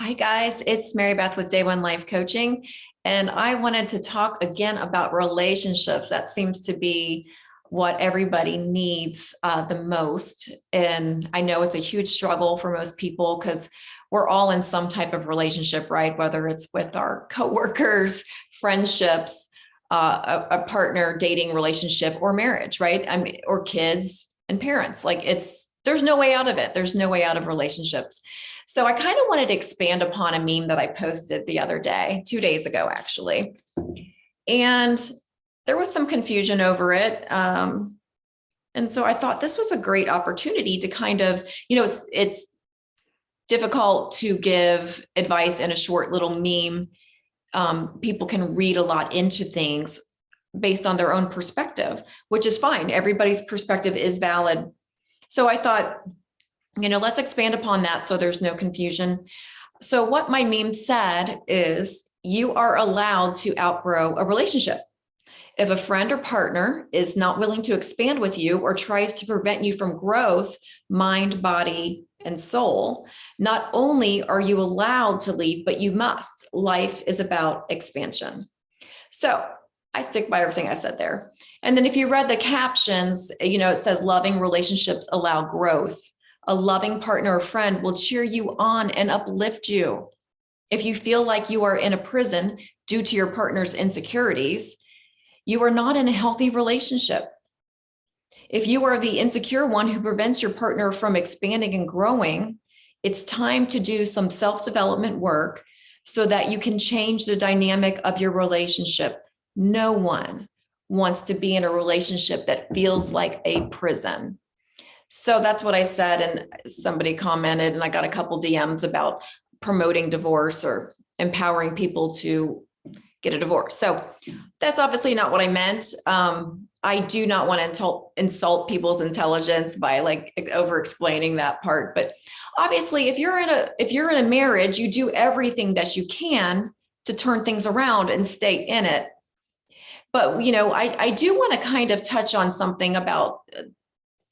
Hi, guys. It's Mary Beth with Day One Life Coaching. And I wanted to talk again about relationships. That seems to be what everybody needs the most. And I know it's a huge struggle for most people because we're all in some type of relationship, right? Whether it's with our coworkers, friendships, a partner, dating relationship, or marriage, right? I mean, or kids and parents. There's no way out of it. There's no way out of relationships. So I kind of wanted to expand upon a meme that I posted the other day, 2 days ago, actually. And there was some confusion over it. And so I thought this was a great opportunity to kind of, it's difficult to give advice in a short little meme. People can read a lot into things based on their own perspective, which is fine. Everybody's perspective is valid. So I thought, let's expand upon that so there's no confusion. So what my meme said is, you are allowed to outgrow a relationship. If a friend or partner is not willing to expand with you or tries to prevent you from growth, mind, body, and soul, not only are you allowed to leave, but you must. Life is about expansion. So I stick by everything I said there. And then if you read the captions, it says loving relationships allow growth. A loving partner or friend will cheer you on and uplift you. If you feel like you are in a prison due to your partner's insecurities, you are not in a healthy relationship. If you are the insecure one who prevents your partner from expanding and growing, it's time to do some self-development work so that you can change the dynamic of your relationship. No one wants to be in a relationship that feels like a prison. So that's what I said. And somebody commented, and I got a couple DMs about promoting divorce or empowering people to get a divorce. So that's obviously not what I meant. I do not want to insult people's intelligence by over explaining that part. But obviously, if you're in a marriage, you do everything that you can to turn things around and stay in it. But, I do want to kind of touch on something about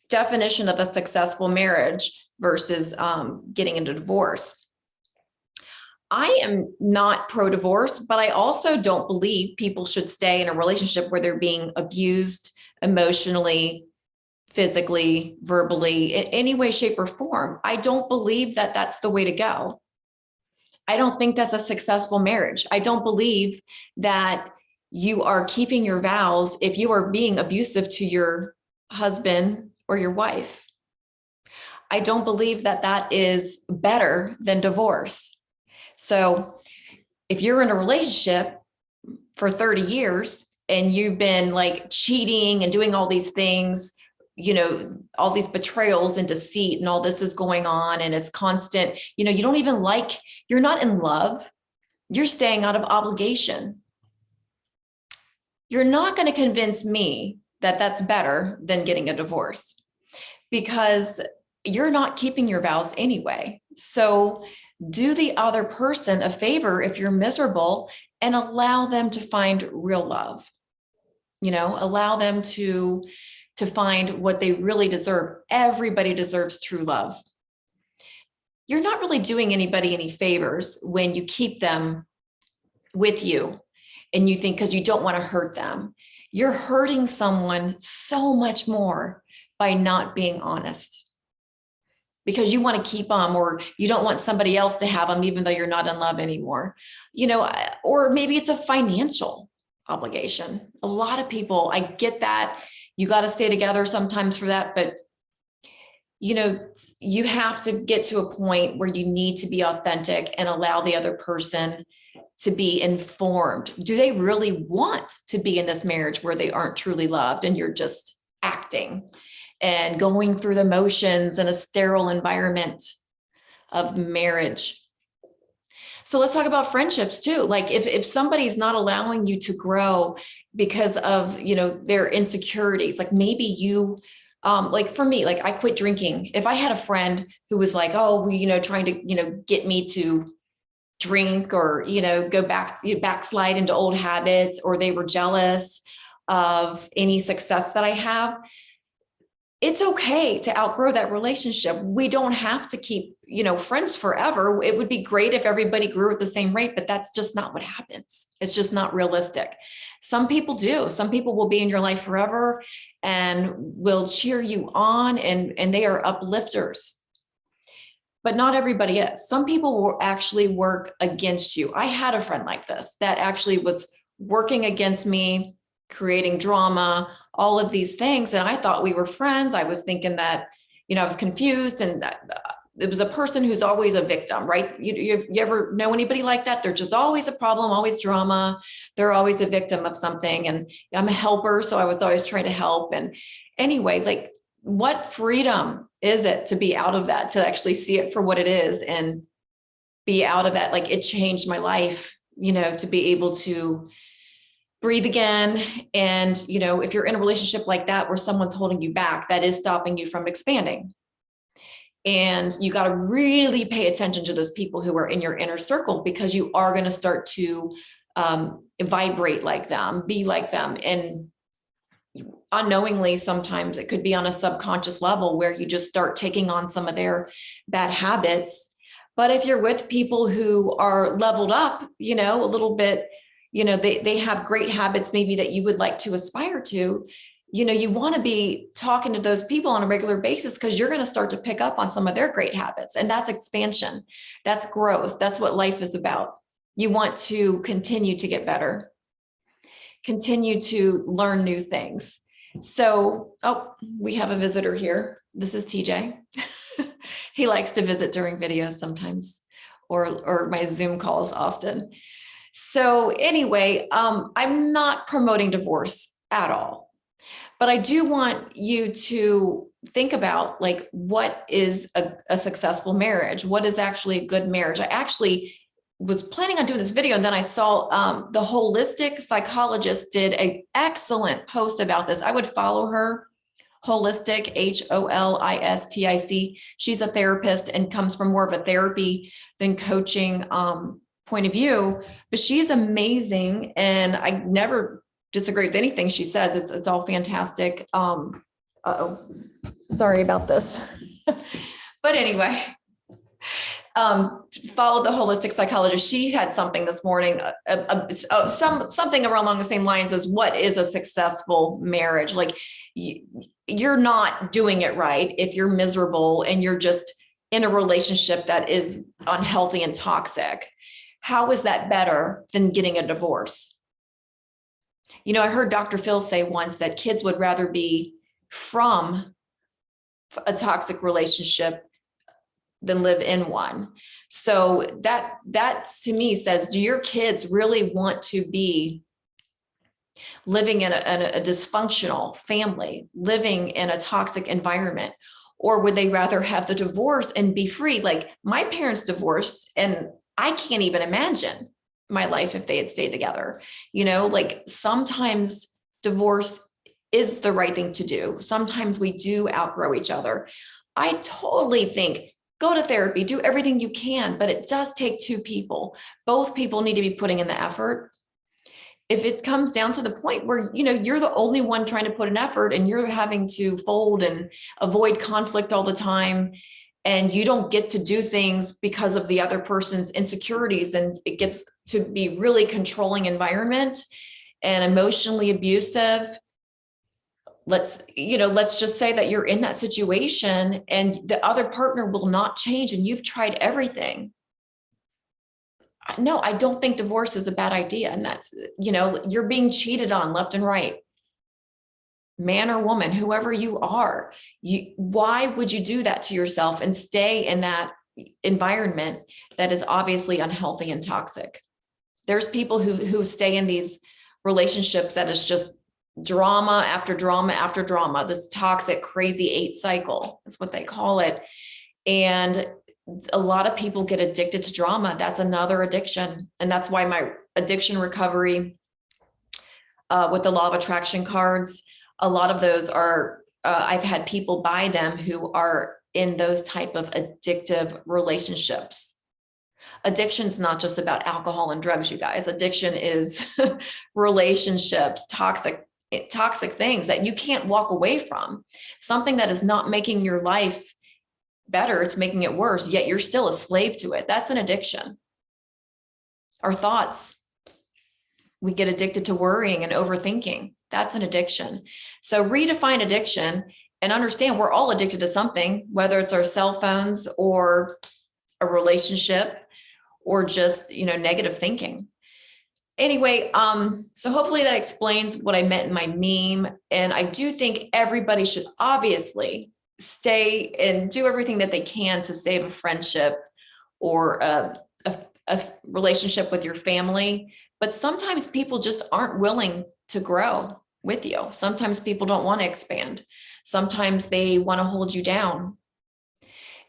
definition of a successful marriage versus getting into divorce. I am not pro-divorce, but I also don't believe people should stay in a relationship where they're being abused emotionally, physically, verbally, in any way, shape, or form. I don't believe that that's the way to go. I don't think that's a successful marriage. I don't believe that you are keeping your vows if you are being abusive to your husband or your wife. I don't believe that that is better than divorce. So if you're in a relationship for 30 years and you've been cheating and doing all these things, all these betrayals and deceit and all this is going on and it's constant, you don't even you're not in love, you're staying out of obligation. You're not going to convince me that that's better than getting a divorce because you're not keeping your vows anyway. So do the other person a favor if you're miserable and allow them to find real love. Allow them to find what they really deserve. Everybody deserves true love. You're not really doing anybody any favors when you keep them with you and you think because you don't want to hurt them. You're hurting someone so much more by not being honest. Because you want to keep them or you don't want somebody else to have them, even though you're not in love anymore, or maybe it's a financial obligation. A lot of people, I get that you got to stay together sometimes for that, but you have to get to a point where you need to be authentic and allow the other person to be informed. Do they really want to be in this marriage where they aren't truly loved and you're just acting and going through the motions in a sterile environment of marriage? So let's talk about friendships too. If somebody's not allowing you to grow because of, their insecurities, maybe you, for me, I quit drinking. If I had a friend who was trying to, get me to drink or, go back, backslide into old habits, or they were jealous of any success that I have, it's okay to outgrow that relationship. We don't have to keep, friends forever. It would be great if everybody grew at the same rate, but that's just not what happens. It's just not realistic. Some people do. Some people will be in your life forever and will cheer you on, and they are uplifters. But not everybody is. Some people will actually work against you. I had a friend like this that actually was working against me, creating drama, all of these things. And I thought we were friends. I was thinking that, I was confused, and it was a person who's always a victim, right? You ever know anybody like that? They're just always a problem, always drama. They're always a victim of something. And I'm a helper, so I was always trying to help. And anyway, like, what freedom is it to be out of that, to actually see it for what it is and be out of that? Like, it changed my life, to be able to breathe again. And, if you're in a relationship like that, where someone's holding you back, that is stopping you from expanding. And you got to really pay attention to those people who are in your inner circle, because you are going to start to vibrate like them, be like them. And unknowingly, sometimes it could be on a subconscious level where you just start taking on some of their bad habits. But if you're with people who are leveled up, a little bit, they have great habits maybe that you would like to aspire to, you want to be talking to those people on a regular basis, because you're going to start to pick up on some of their great habits. And that's expansion. That's growth. That's what life is about. You want to continue to get better, continue to learn new things. So, we have a visitor here. This is TJ. He likes to visit during videos sometimes, or my Zoom calls often. So anyway, I'm not promoting divorce at all, but I do want you to think about, like, what is a successful marriage? What is actually a good marriage? I actually was planning on doing this video, and then I saw the holistic psychologist did an excellent post about this. I would follow her. Holistic, HOLISTIC. She's a therapist and comes from more of a therapy than coaching point of view, but she's amazing. And I never disagree with anything she says. It's all fantastic. Sorry about this. But anyway, follow the holistic psychologist. She had something this morning, something along the same lines as, what is a successful marriage? Like, you're not doing it right if you're miserable and you're just in a relationship that is unhealthy and toxic. How is that better than getting a divorce? I heard Dr. Phil say once that kids would rather be from a toxic relationship than live in one. So that to me says, do your kids really want to be living in a dysfunctional family, living in a toxic environment? Or would they rather have the divorce and be free? Like, my parents divorced, and I can't even imagine my life if they had stayed together. Like, sometimes divorce is the right thing to do. Sometimes we do outgrow each other. I totally think, go to therapy, do everything you can, but it does take two people. Both people need to be putting in the effort. If it comes down to the point where, you're the only one trying to put an effort, and you're having to fold and avoid conflict all the time, and you don't get to do things because of the other person's insecurities, and it gets to be really controlling environment and emotionally abusive. Let's just say that you're in that situation and the other partner will not change, and you've tried everything. No, I don't think divorce is a bad idea. And that's, you're being cheated on left and right. Man or woman, whoever you are, why would you do that to yourself and stay in that environment that is obviously unhealthy and toxic? There's people who stay in these relationships that is just drama after drama after drama, this toxic, crazy 8 cycle is what they call it. And a lot of people get addicted to drama. That's another addiction. And that's why my addiction recovery with the law of attraction cards, a lot of those are, I've had people buy them who are in those type of addictive relationships. Addiction's not just about alcohol and drugs, you guys. Addiction is relationships, toxic toxic things that you can't walk away from, something that is not making your life better, it's making it worse, yet you're still a slave to it. That's an addiction. Our thoughts, we get addicted to worrying and overthinking. That's an addiction. So redefine addiction and understand we're all addicted to something, whether it's our cell phones or a relationship or just, negative thinking. Anyway, so hopefully that explains what I meant in my meme. And I do think everybody should obviously stay and do everything that they can to save a friendship or a relationship with your family. But sometimes people just aren't willing to grow with you. Sometimes people don't want to expand. Sometimes they want to hold you down.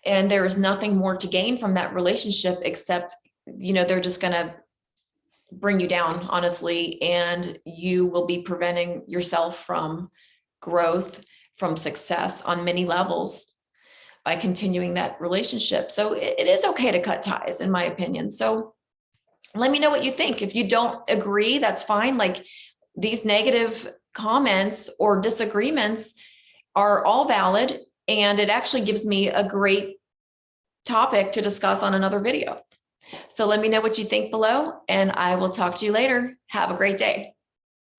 And there is nothing more to gain from that relationship except, they're just going to bring you down, honestly, and you will be preventing yourself from growth, from success on many levels by continuing that relationship. So it is okay to cut ties, in my opinion. So let me know what you think. If you don't agree, that's fine. Like, these negative comments or disagreements are all valid, and it actually gives me a great topic to discuss on another video. So let me know what you think below, and I will talk to you later. Have a great day.